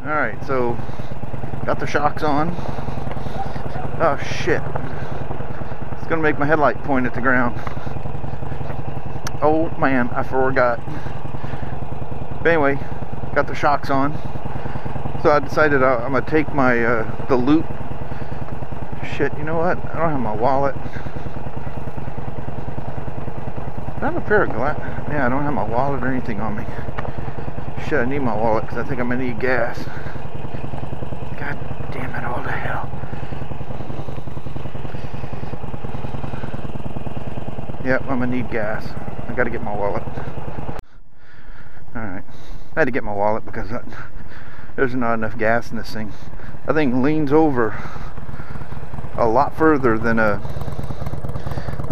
Alright, so got the shocks on. Oh shit. It's gonna make my headlight point at the ground. Oh man, I forgot. But anyway, got the shocks on. So I decided I'm gonna take my the loop. Shit, you know what? I don't have my wallet. I have a pair of glasses. Yeah, I don't have my wallet or anything on me. Shit, I need my wallet because I think I'm gonna need gas. God damn it all to hell. Yep, I'm gonna need gas. I gotta get my wallet. Alright. I had to get my wallet because there's not enough gas in this thing. That thing leans over a lot further than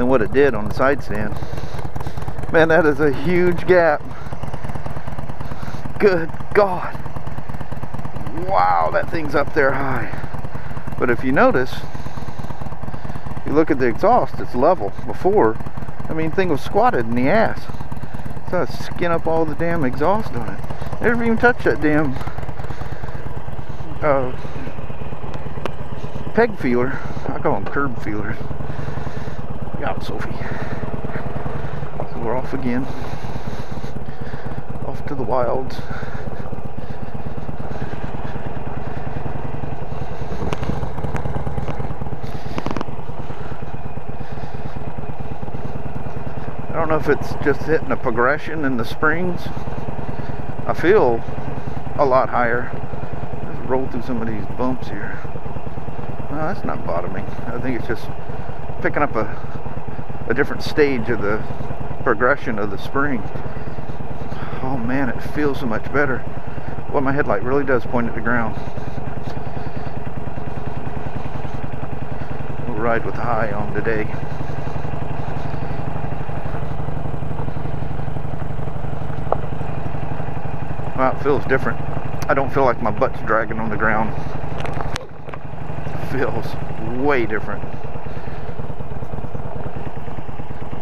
what it did on the side stand. Man, that is a huge gap. Good God. Wow, that thing's up there high. But if you notice, you look at the exhaust, it's level. Before, I mean, the thing was squatted in the ass. So I skin up all the damn exhaust on it. Never even touched that damn peg feeler. I call them curb feelers. Yeah, Sophie. So we're off again. Off to the wilds. I don't know if it's just hitting a progression in the springs. I feel a lot higher. Let's roll through some of these bumps here. No, that's not bottoming. I think it's just picking up a different stage of the progression of the spring. Oh man, it feels so much better. Well, my headlight really does point at the ground. We'll ride with the high on today. Wow, it feels different. I don't feel like my butt's dragging on the ground. It feels way different.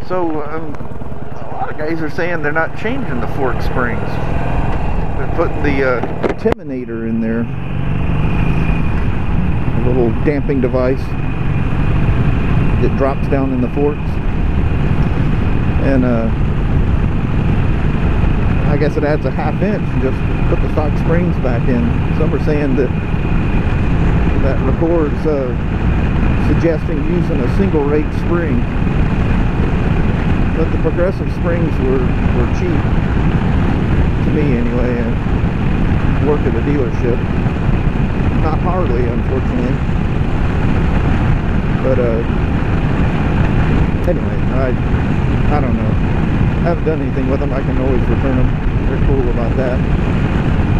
So, a lot of guys are saying they're not changing the fork springs. They're putting the Timinator in there. A little damping device that drops down in the forks. And I guess it adds a ½ inch just to put the stock springs back in. Some are saying that records suggesting using a single rate spring. But the progressive springs were cheap, to me anyway, and work at a dealership. Not Harley, unfortunately. But anyway, I don't know. I haven't done anything with them. I can always return them. They're cool about that.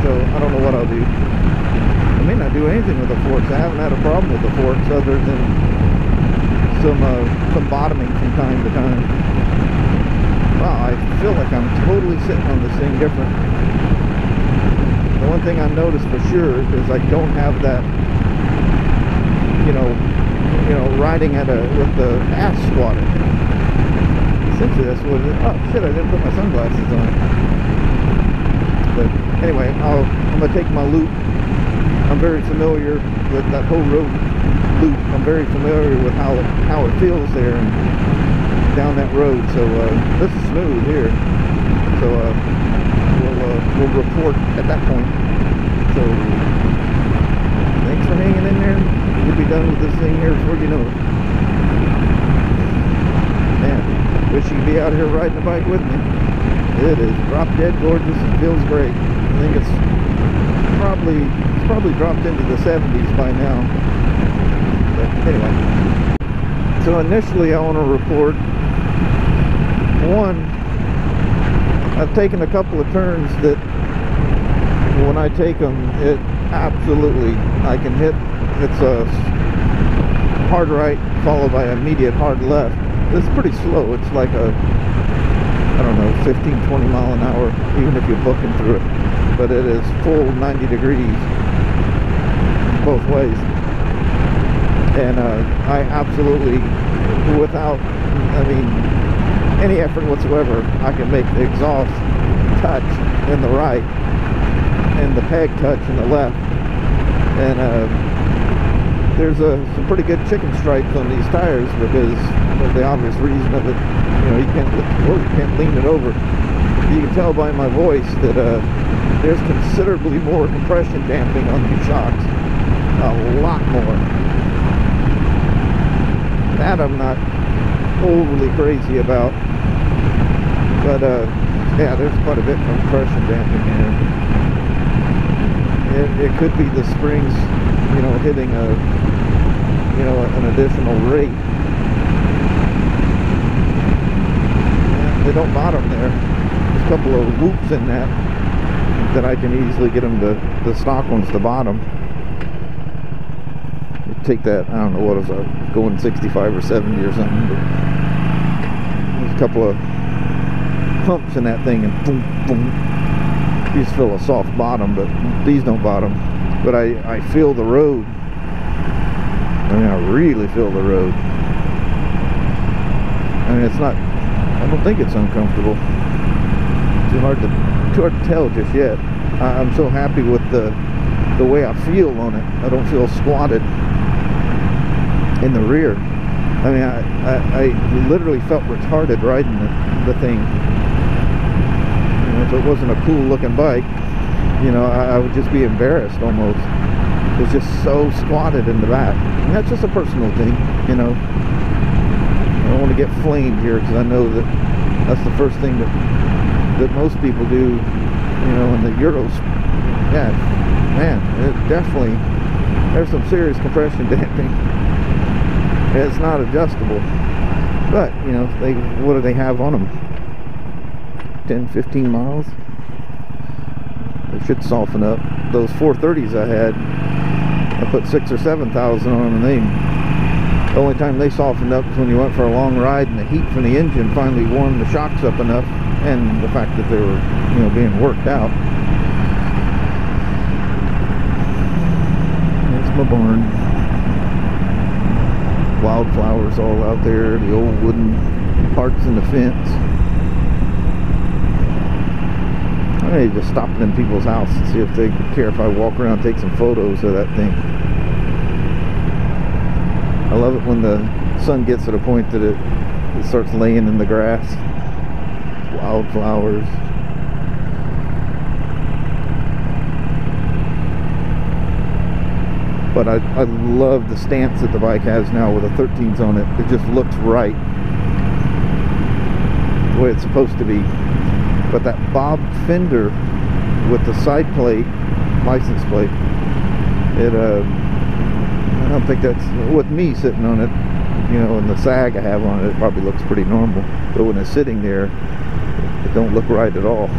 So I don't know what I'll do. I may not do anything with the forks. I haven't had a problem with the forks other than some bottoming from time to time. Wow, I feel like I'm totally sitting on this thing different. The one thing I noticed for sure is I don't have that, you know, riding with the ass squatted. Essentially that's what it is. Oh shit, I didn't put my sunglasses on. But anyway, I'm going to take my loop. I'm very familiar with that whole road loop. I'm very familiar with how it feels there and down that road. So this is smooth here. So we'll report at that point. So thanks for hanging in there. We'll be done with this thing here before you know it. Man, wish you could be out here riding a bike with me. It is drop dead gorgeous. It feels great. I think it's probably dropped into the 70s by now. But anyway. So initially I want to report, one, I've taken a couple of turns that when I take them, it absolutely, I can hit, it's a hard right followed by immediate hard left. It's pretty slow. It's like a, I don't know, 15, 20 mile an hour, even if you're booking through it. But it is full 90 degrees both ways. And I absolutely, without, I mean, any effort whatsoever, I can make the exhaust touch in the right and the peg touch in the left. And there's some pretty good chicken stripes on these tires because of the obvious reason of it. You know, you can't lean it over. You can tell by my voice that there's considerably more compression damping on these shocks. A lot more. That I'm not overly crazy about. But yeah, there's quite a bit of compression damping in. It could be the springs, you know, hitting an additional rate. Yeah, they don't bottom there. There's a couple of loops in that I can easily get them the stock ones to bottom. Take that, I don't know what it was, going 65 or 70 or something, but there's a couple of humps in that thing, and boom, boom. These feel a soft bottom, but these don't bottom. But I feel the road. I mean, I really feel the road. I mean, it's not, I don't think it's uncomfortable. Too hard to tell just yet. I'm so happy with the way I feel on it. I don't feel squatted in the rear. I mean, I literally felt retarded riding the thing. You know, if it wasn't a cool looking bike, you know, I would just be embarrassed almost. It's just so squatted in the back. And that's just a personal thing, you know. I don't want to get flamed here because I know that that's the first thing that most people do, you know, in the Euros. Yeah, man, it definitely, there's some serious compression damping. It's not adjustable, but you know, what do they have on them? 10-15 miles. They should soften up. Those 430s I had, I put 6,000 or 7,000 on them, and the only time they softened up was when you went for a long ride and the heat from the engine finally warmed the shocks up enough, and the fact that they were, you know, being worked out. There's my barn. Wildflowers all out there, the old wooden parts in the fence. I need to stop in people's house and see if they care if I walk around and take some photos of that thing. I love it when the sun gets to the point that it starts laying in the grass. Wildflowers. But I love the stance that the bike has now with the 13s on it. It just looks right, the way it's supposed to be. But that bob fender with the side plate, license plate, I don't think that's, with me sitting on it, you know, and the sag I have on it, it probably looks pretty normal. But when it's sitting there, it don't look right at all.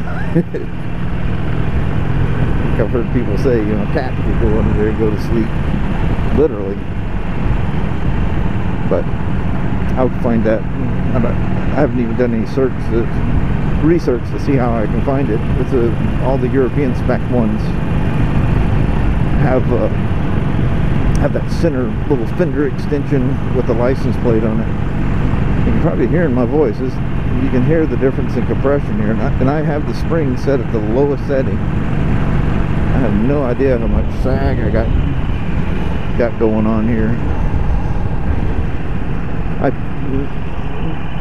I've heard people say, you know, a cat could go under there and go to sleep, literally. But I would find that, I haven't even done any research to see how I can find it. It's all the European spec ones have that center little fender extension with the license plate on it. You can probably hear in my voice, you can hear the difference in compression here, and I have the spring set at the lowest setting. I have no idea how much sag I got going on here.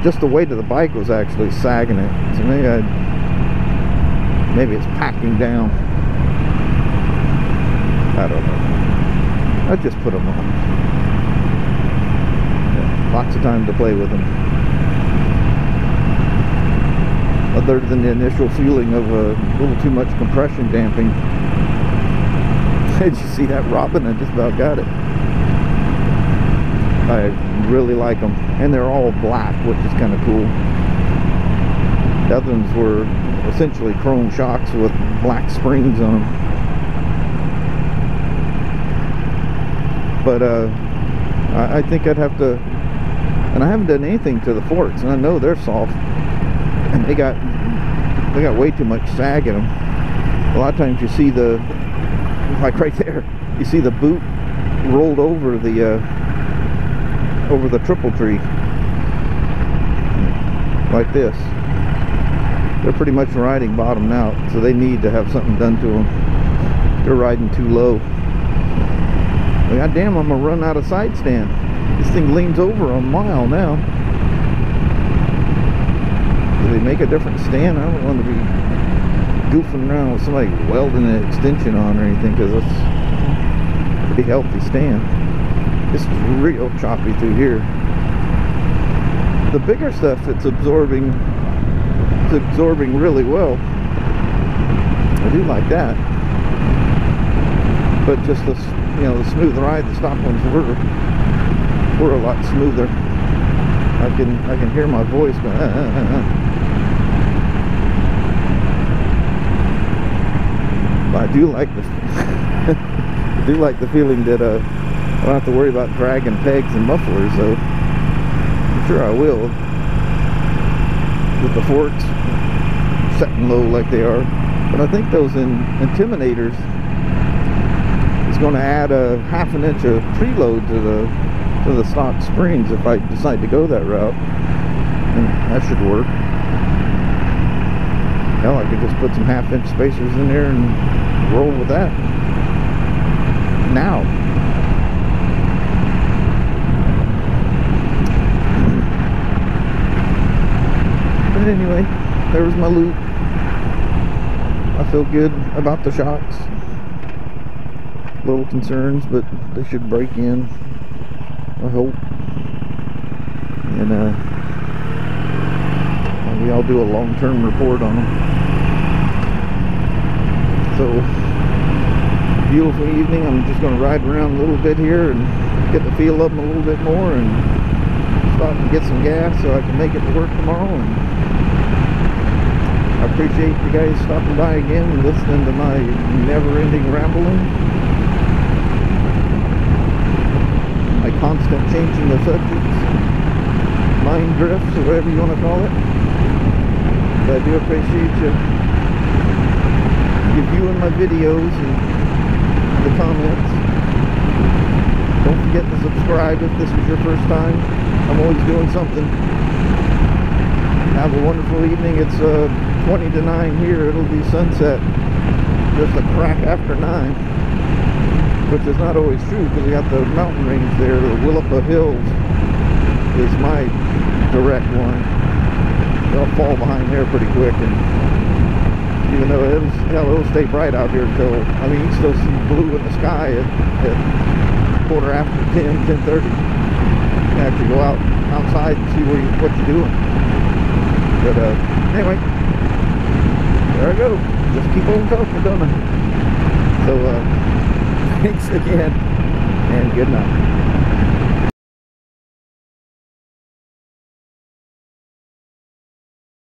Just the weight of the bike was actually sagging it, so maybe it's packing down. I don't know. I just put them on. Yeah, lots of time to play with them. Other than the initial feeling of a little too much compression damping. Did you see that robin? I just about got it. I really like them, and they're all black, which is kind of cool. The other ones were essentially chrome shocks with black springs on them. But I think I'd have to, and I haven't done anything to the forks, and I know they're soft, and they got way too much sag in them. A lot of times you see like right there, you see the boot rolled over the triple tree like this. They're pretty much riding bottom out, so they need to have something done to them. They're riding too low. Well, God damn, I'm gonna run out of side stand. This thing leans over a mile now. Do they make a different stand? I don't want to be goofing around with somebody welding an extension on or anything, because it's a pretty healthy stand. It's real choppy through here. The bigger stuff, it's absorbing really well. I do like that. But just the, you know, the smooth ride, the stock ones were a lot smoother. I can hear my voice going. But I do like the I do like the feeling that I don't have to worry about dragging pegs and mufflers. So I'm sure I will, with the forks setting low like they are. But I think those Intimidators is going to add a ½ inch of preload to the stock springs if I decide to go that route, and that should work. Hell, I could just put some ½ inch spacers in there and roll with that now. But anyway, there was my loop. I feel good about the shocks. Little concerns, but they should break in, I hope. And maybe I'll do a long-term report on them. So, beautiful evening. I'm just going to ride around a little bit here and get the feel of them a little bit more, and stop and get some gas so I can make it to work tomorrow. And I appreciate you guys stopping by again and listening to my never-ending rambling. My constant changing of subjects, mind drifts, or whatever you want to call it. But I do appreciate you viewing my videos and the comments. Don't forget to subscribe if this was your first time. I'm always doing something. Have a wonderful evening. It's 20 to 9 here. It'll be sunset just a crack after 9. Which is not always true, because we got the mountain range there. The Willapa Hills is my direct one. They'll fall behind there pretty quick, and even though it'll stay bright out here until, I mean, you can still see blue in the sky at 10:10:30. You can actually go outside and see what you're doing. But anyway, there I go. Just keep on talking, don't I? So thanks again, and good night.